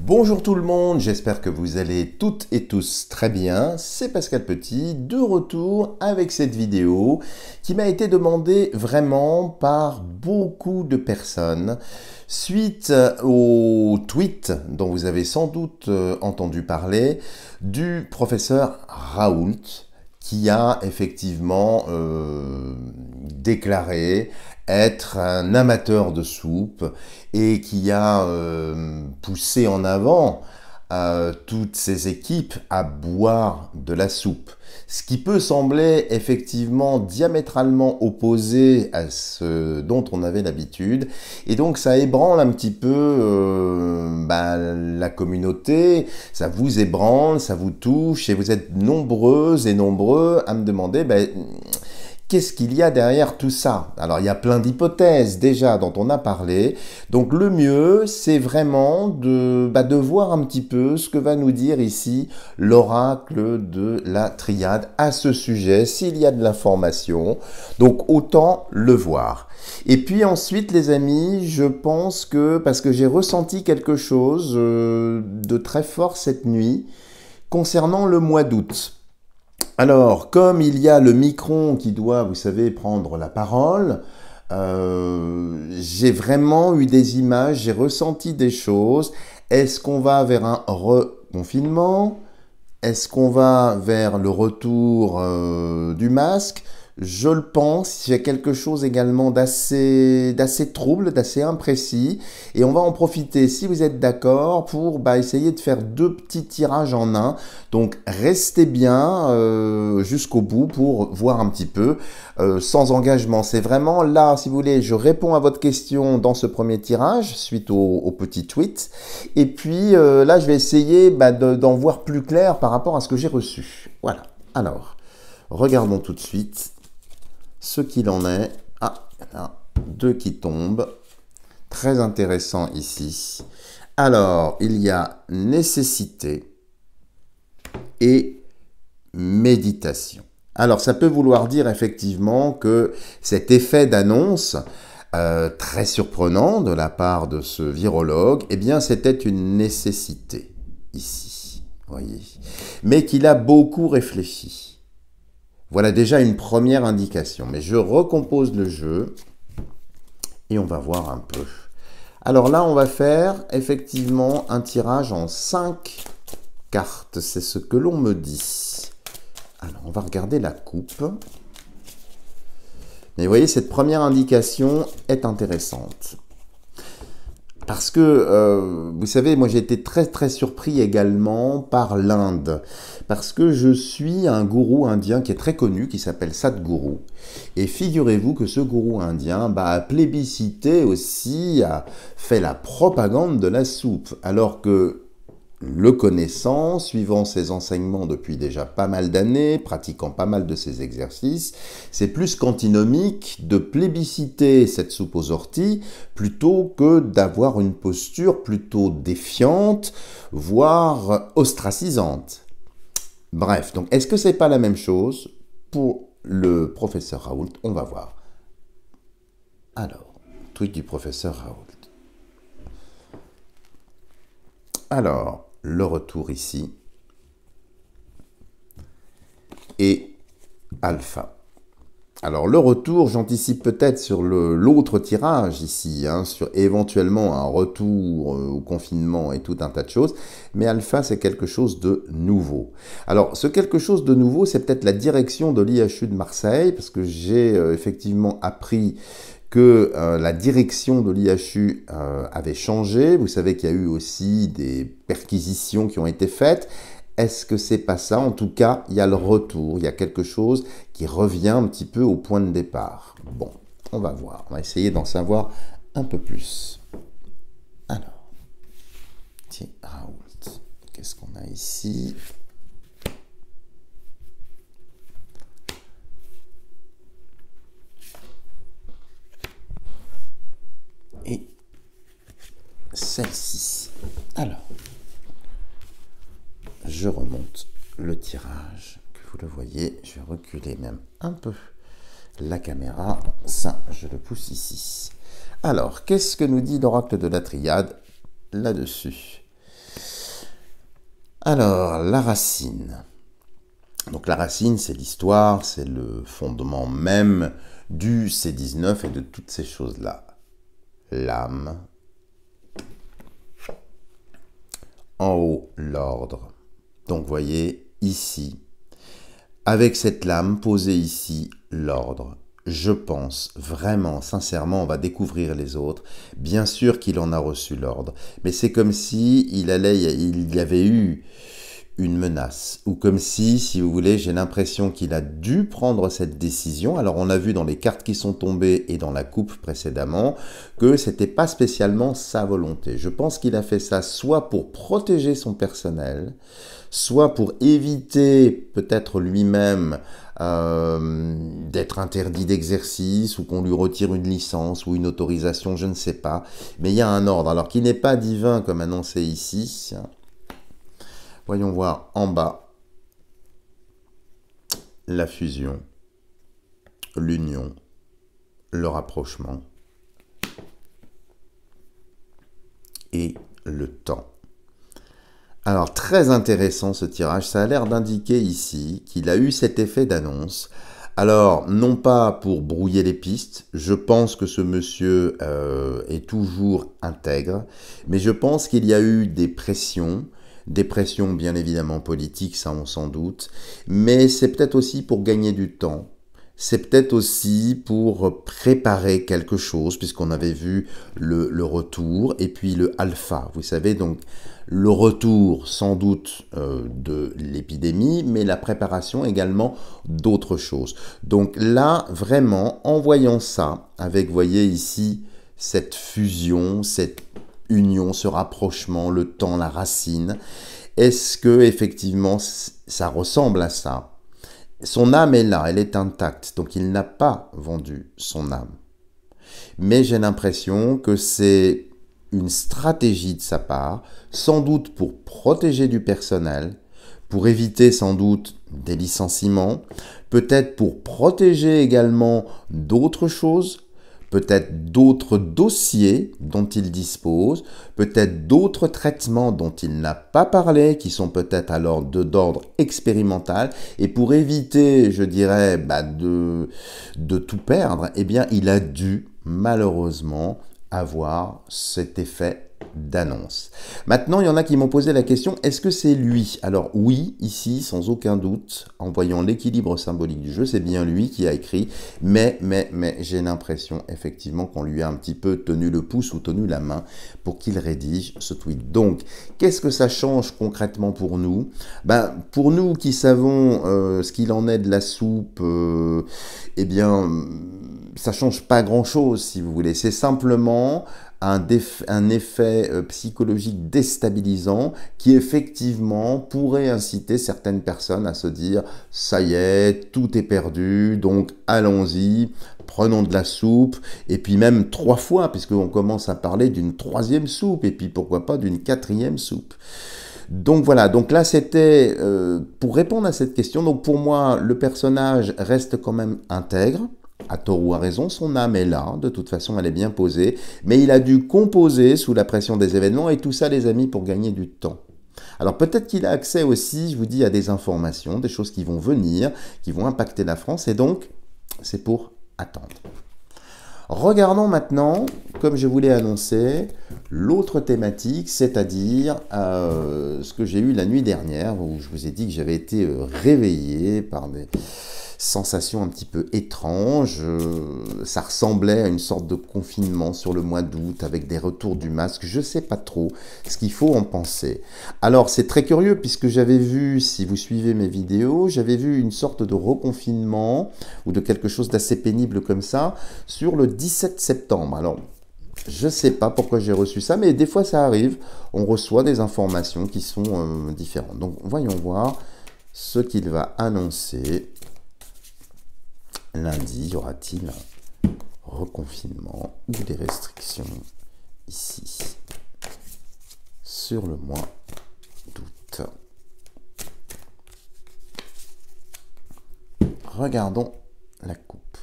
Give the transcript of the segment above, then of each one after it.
Bonjour tout le monde, j'espère que vous allez toutes et tous très bien. C'est Pascal Petit, de retour avec cette vidéo qui m'a été demandée vraiment par beaucoup de personnes suite au tweet dont vous avez sans doute entendu parler du professeur Raoult qui a effectivement déclaré être un amateur de soupe et qui a poussé en avant toutes ses équipes à boire de la soupe. Ce qui peut sembler effectivement diamétralement opposé à ce dont on avait l'habitude. Et donc ça ébranle un petit peu la communauté, ça vous ébranle, ça vous touche et vous êtes nombreuses et nombreux à me demander qu'est-ce qu'il y a derrière tout ça? Alors, il y a plein d'hypothèses déjà dont on a parlé. Donc, le mieux, c'est vraiment de voir un petit peu ce que va nous dire ici l'oracle de la triade à ce sujet, s'il y a de l'information. Donc, autant le voir. Et puis ensuite, les amis, je pense que, parce que j'ai ressenti quelque chose de très fort cette nuit concernant le mois d'août. Alors, comme il y a le micron qui doit, vous savez, prendre la parole, j'ai vraiment eu des images, j'ai ressenti des choses. Est-ce qu'on va vers un reconfinement? Est-ce qu'on va vers le retour du masque? Je le pense, il y a quelque chose également d'assez trouble, d'assez imprécis. Et on va en profiter, si vous êtes d'accord, pour essayer de faire deux petits tirages en un. Donc restez bien jusqu'au bout pour voir un petit peu sans engagement. C'est vraiment là, si vous voulez, je réponds à votre question dans ce premier tirage suite au petit tweet. Et puis là, je vais essayer d'en voir plus clair par rapport à ce que j'ai reçu. Voilà. Alors, regardons tout de suite ce qu'il en est. Ah, il y en a deux qui tombent. Très intéressant ici. Alors, il y a nécessité et méditation. Alors, ça peut vouloir dire effectivement que cet effet d'annonce très surprenant de la part de ce virologue, eh bien, c'était une nécessité ici, voyez, mais qu'il a beaucoup réfléchi. Voilà déjà une première indication. Mais je recompose le jeu et on va voir un peu. Alors là, on va faire effectivement un tirage en 5 cartes. C'est ce que l'on me dit. Alors, on va regarder la coupe. Mais vous voyez, cette première indication est intéressante. Parce que, vous savez, moi j'ai été très très surpris également par l'Inde. Parce que je suis un gourou indien qui est très connu, qui s'appelle Sadhguru. Et figurez-vous que ce gourou indien a plébiscité aussi, a fait la propagande de la soupe. Alors que, le connaissant, suivant ses enseignements depuis déjà pas mal d'années, pratiquant pas mal de ses exercices, c'est plus qu'antinomique de plébisciter cette soupe aux orties plutôt que d'avoir une posture plutôt défiante, voire ostracisante. Bref, donc est-ce que c'est pas la même chose pour le professeur Raoult? On va voir. Alors, tweet du professeur Raoult. Alors, le retour ici, et alpha. Alors, le retour, j'anticipe peut-être sur l'autre tirage ici, sur éventuellement un retour au confinement et tout un tas de choses, mais alpha, c'est quelque chose de nouveau. Alors, ce quelque chose de nouveau, c'est peut-être la direction de l'IHU de Marseille, parce que j'ai effectivement appris que la direction de l'IHU avait changé. Vous savez qu'il y a eu aussi des perquisitions qui ont été faites. Est-ce que c'est pas ça? En tout cas, il y a le retour. Il y a quelque chose qui revient un petit peu au point de départ. Bon, on va voir. On va essayer d'en savoir un peu plus. Alors, tiens, Raoult. Qu'est-ce qu'on a ici? Et celle-ci. Alors, je remonte le tirage, que vous le voyez. Je vais reculer même un peu la caméra. Ça, je le pousse ici. Alors, qu'est-ce que nous dit l'oracle de la triade là-dessus? Alors, la racine. Donc la racine, c'est l'histoire, c'est le fondement même du C19 et de toutes ces choses-là. L'âme. En haut, l'ordre. Donc voyez, ici, avec cette lame posée ici, l'ordre. Je pense vraiment, sincèrement, on va découvrir les autres. Bien sûr qu'il en a reçu l'ordre, mais c'est comme si il y avait eu une menace, ou comme si vous voulez, j'ai l'impression qu'il a dû prendre cette décision. Alors on a vu dans les cartes qui sont tombées et dans la coupe précédemment que c'était pas spécialement sa volonté. Je pense qu'il a fait ça soit pour protéger son personnel, soit pour éviter peut-être lui-même d'être interdit d'exercice ou qu'on lui retire une licence ou une autorisation, je ne sais pas. Mais il y a un ordre, alors qui n'est pas divin comme annoncé ici. Voyons voir en bas la fusion, l'union, le rapprochement et le temps. Alors très intéressant ce tirage, ça a l'air d'indiquer ici qu'il a eu cet effet d'annonce. Alors non pas pour brouiller les pistes, je pense que ce monsieur est toujours intègre, mais je pense qu'il y a eu des pressions bien évidemment politiques, ça on s'en doute, mais c'est peut-être aussi pour gagner du temps. C'est peut-être aussi pour préparer quelque chose, puisqu'on avait vu le retour et puis le alpha. Vous savez, donc le retour sans doute de l'épidémie, mais la préparation également d'autres choses. Donc là, vraiment, en voyant ça, avec, vous voyez ici, cette fusion, cette union, ce rapprochement, le temps, la racine, est-ce que effectivement ça ressemble à ça? Son âme est là, elle est intacte, donc il n'a pas vendu son âme. Mais j'ai l'impression que c'est une stratégie de sa part, sans doute pour protéger du personnel, pour éviter sans doute des licenciements, peut-être pour protéger également d'autres choses, peut-être d'autres dossiers dont il dispose, peut-être d'autres traitements dont il n'a pas parlé, qui sont peut-être alors d'ordre expérimental, et pour éviter, je dirais, de tout perdre, eh bien, il a dû, malheureusement, avoir cet effet d'annonce. Maintenant, il y en a qui m'ont posé la question, est-ce que c'est lui? Alors oui, ici, sans aucun doute, en voyant l'équilibre symbolique du jeu, c'est bien lui qui a écrit, mais j'ai l'impression effectivement qu'on lui a un petit peu tenu le pouce ou tenu la main pour qu'il rédige ce tweet. Donc, qu'est-ce que ça change concrètement pour nous? Pour nous qui savons ce qu'il en est de la soupe, eh bien, ça change pas grand-chose si vous voulez. C'est simplement un effet psychologique déstabilisant qui effectivement pourrait inciter certaines personnes à se dire « ça y est, tout est perdu, donc allons-y, prenons de la soupe » et puis même 3 fois puisqu'on commence à parler d'une 3e soupe et puis pourquoi pas d'une 4e soupe. Donc voilà, donc là c'était pour répondre à cette question. Donc pour moi, le personnage reste quand même intègre. À tort ou à raison, son âme est là, de toute façon elle est bien posée, mais il a dû composer sous la pression des événements et tout ça les amis pour gagner du temps. Alors peut-être qu'il a accès aussi, je vous dis, à des informations, des choses qui vont venir, qui vont impacter la France et donc c'est pour attendre. Regardons maintenant, comme je vous l'ai annoncé, l'autre thématique, c'est-à-dire ce que j'ai eu la nuit dernière où je vous ai dit que j'avais été réveillé par des sensation un petit peu étrange, ça ressemblait à une sorte de confinement sur le mois d'août avec des retours du masque, je ne sais pas trop ce qu'il faut en penser. Alors c'est très curieux puisque j'avais vu, si vous suivez mes vidéos, j'avais vu une sorte de reconfinement ou de quelque chose d'assez pénible comme ça sur le 17 septembre. Alors je ne sais pas pourquoi j'ai reçu ça, mais des fois ça arrive, on reçoit des informations qui sont différentes. Donc voyons voir ce qu'il va annoncer. Lundi, y aura-t-il un reconfinement ou des restrictions ici sur le mois d'août? Regardons la coupe.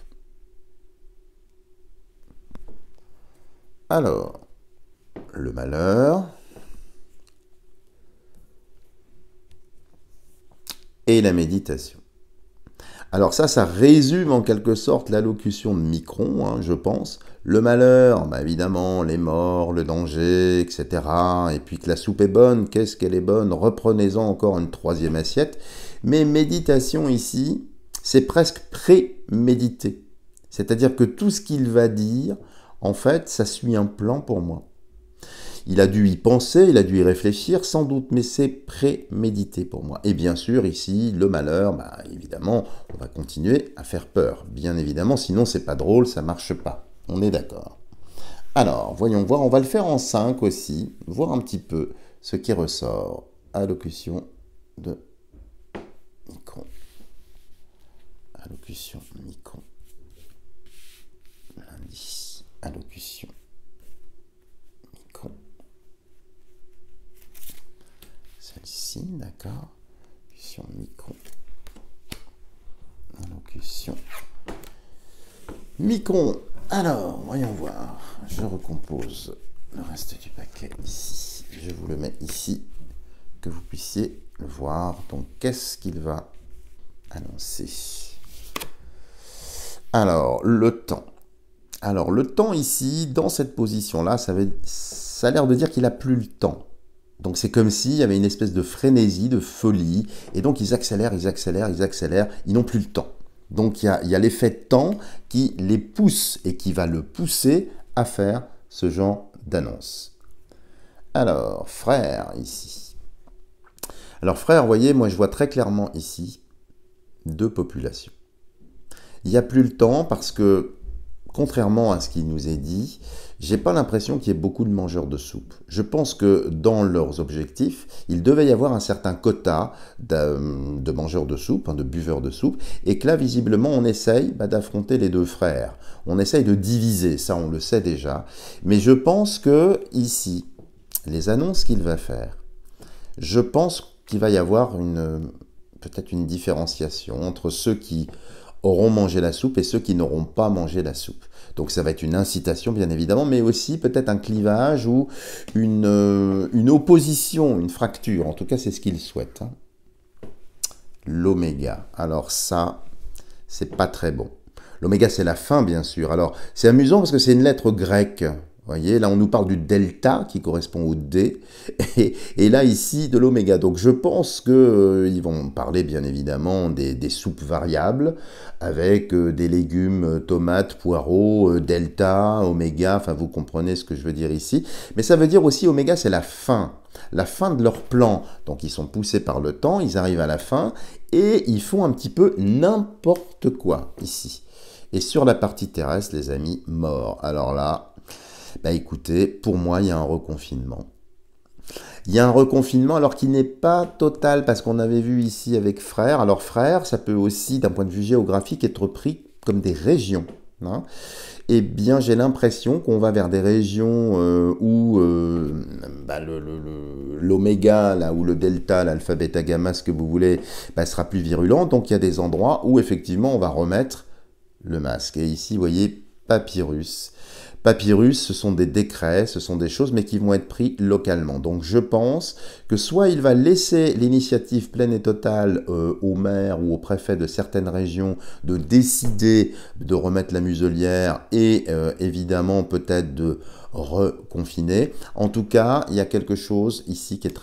Alors, le malheur, et la méditation. Alors ça résume en quelque sorte l'allocution de Micron, hein, je pense. Le malheur, bah évidemment, les morts, le danger, etc. Et puis que la soupe est bonne, qu'est-ce qu'elle est bonne? Reprenez-en encore une troisième assiette. Mais méditation ici, c'est presque prémédité. C'est-à-dire que tout ce qu'il va dire, en fait, ça suit un plan pour moi. Il a dû y penser, il a dû y réfléchir, sans doute, mais c'est prémédité pour moi. Et bien sûr, ici, le malheur, bah, évidemment, on va continuer à faire peur. Bien évidemment, sinon c'est pas drôle, ça marche pas. On est d'accord. Alors, voyons voir, on va le faire en 5 aussi, voir un petit peu ce qui ressort. Allocution de Micron. Allocution Micron. L'indice. Allocution Micron. Celle-ci, d'accord. Allocution Micron. Allocution Micron. Alors, voyons voir. Je recompose le reste du paquet ici. Je vous le mets ici, que vous puissiez le voir. Donc, qu'est-ce qu'il va annoncer? Alors, le temps. Alors, le temps ici, dans cette position-là, ça a l'air de dire qu'il n'a plus le temps. Donc, c'est comme s'il y avait une espèce de frénésie, de folie. Et donc, ils accélèrent, ils accélèrent, ils accélèrent. Ils n'ont plus le temps. Donc, il y a l'effet de temps qui les pousse et qui va le pousser à faire ce genre d'annonce. Alors, frère, ici. Alors, frère, vous voyez, moi, je vois très clairement ici deux populations. Il n'y a plus le temps parce que, contrairement à ce qui nous est dit, j'ai pas l'impression qu'il y ait beaucoup de mangeurs de soupe. Je pense que dans leurs objectifs, il devait y avoir un certain quota de mangeurs de soupe, hein, de buveurs de soupe, et que là, visiblement, on essaye d'affronter les deux frères. On essaye de diviser, ça on le sait déjà. Mais je pense que ici, les annonces qu'il va faire, je pense qu'il va y avoir peut-être une différenciation entre ceux qui auront mangé la soupe et ceux qui n'auront pas mangé la soupe. Donc ça va être une incitation bien évidemment, mais aussi peut-être un clivage ou une opposition, une fracture. En tout cas, c'est ce qu'il souhaite. Hein. L'oméga. Alors ça, c'est pas très bon. L'oméga, c'est la fin, bien sûr. Alors, c'est amusant parce que c'est une lettre grecque. Vous voyez, là, on nous parle du delta qui correspond au D, et là, ici, de l'oméga. Donc, je pense qu'ils vont parler, bien évidemment, des soupes variables, avec des légumes, tomates, poireaux, delta, oméga, enfin, vous comprenez ce que je veux dire ici. Mais ça veut dire aussi, oméga, c'est la fin de leur plan. Donc, ils sont poussés par le temps, ils arrivent à la fin, et ils font un petit peu n'importe quoi, ici. Et sur la partie terrestre, les amis, mort. Alors là, bah écoutez, pour moi, il y a un reconfinement. Il y a un reconfinement alors qu'il n'est pas total, parce qu'on avait vu ici avec frère. Alors frère, ça peut aussi, d'un point de vue géographique, être pris comme des régions. Hein. Eh bien, j'ai l'impression qu'on va vers des régions où l'oméga, là, ou le delta, l'alpha, bêta, gamma, ce que vous voulez, bah, sera plus virulent. Donc, il y a des endroits où, effectivement, on va remettre le masque. Et ici, vous voyez, papyrus. Papyrus, ce sont des décrets, ce sont des choses, mais qui vont être pris localement. Donc je pense que soit il va laisser l'initiative pleine et totale au maire ou au préfet de certaines régions de décider de remettre la muselière et évidemment peut-être de reconfiner. En tout cas, il y a quelque chose ici qui est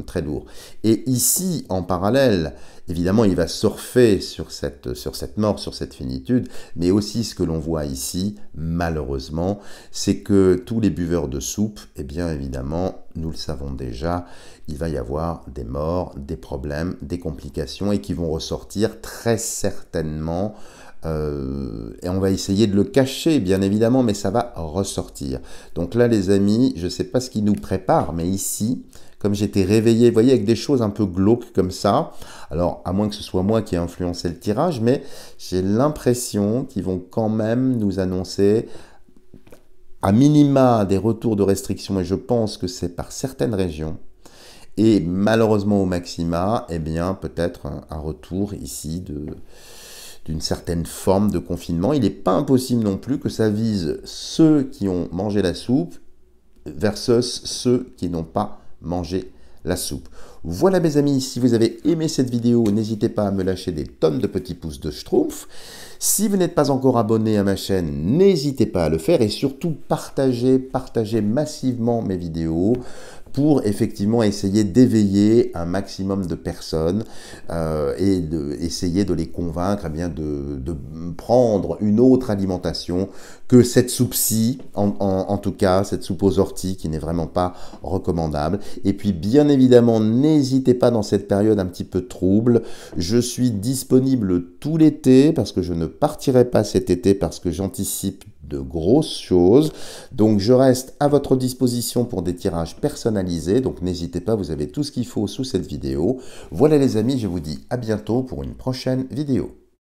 très lourd. Et ici, en parallèle, évidemment, il va surfer sur cette mort, sur cette finitude, mais aussi ce que l'on voit ici, malheureusement, c'est que tous les buveurs de soupe, eh bien évidemment, nous le savons déjà, il va y avoir des morts, des problèmes, des complications et qui vont ressortir très certainement. Et on va essayer de le cacher, bien évidemment, mais ça va ressortir. Donc là, les amis, je ne sais pas ce qui nous prépare, mais ici, comme j'étais réveillé, vous voyez, avec des choses un peu glauques comme ça, alors à moins que ce soit moi qui ai influencé le tirage, mais j'ai l'impression qu'ils vont quand même nous annoncer à minima des retours de restrictions, et je pense que c'est par certaines régions, et malheureusement au maxima, eh bien peut-être un retour ici d'une certaine forme de confinement. Il n'est pas impossible non plus que ça vise ceux qui ont mangé la soupe versus ceux qui n'ont pas mangé la soupe. Voilà mes amis, si vous avez aimé cette vidéo, n'hésitez pas à me lâcher des tonnes de petits pouces de schtroumpf. Si vous n'êtes pas encore abonné à ma chaîne, n'hésitez pas à le faire et surtout partagez massivement mes vidéos pour effectivement essayer d'éveiller un maximum de personnes et essayer de les convaincre eh bien, de prendre une autre alimentation que cette soupe-ci, en tout cas cette soupe aux orties qui n'est vraiment pas recommandable. Et puis bien évidemment, n'hésitez pas dans cette période un petit peu trouble, je suis disponible tout l'été parce que je ne partirai pas cet été parce que j'anticipe de grosses choses. Donc je reste à votre disposition pour des tirages personnalisés. Donc n'hésitez pas, vous avez tout ce qu'il faut sous cette vidéo. Voilà les amis, je vous dis à bientôt pour une prochaine vidéo.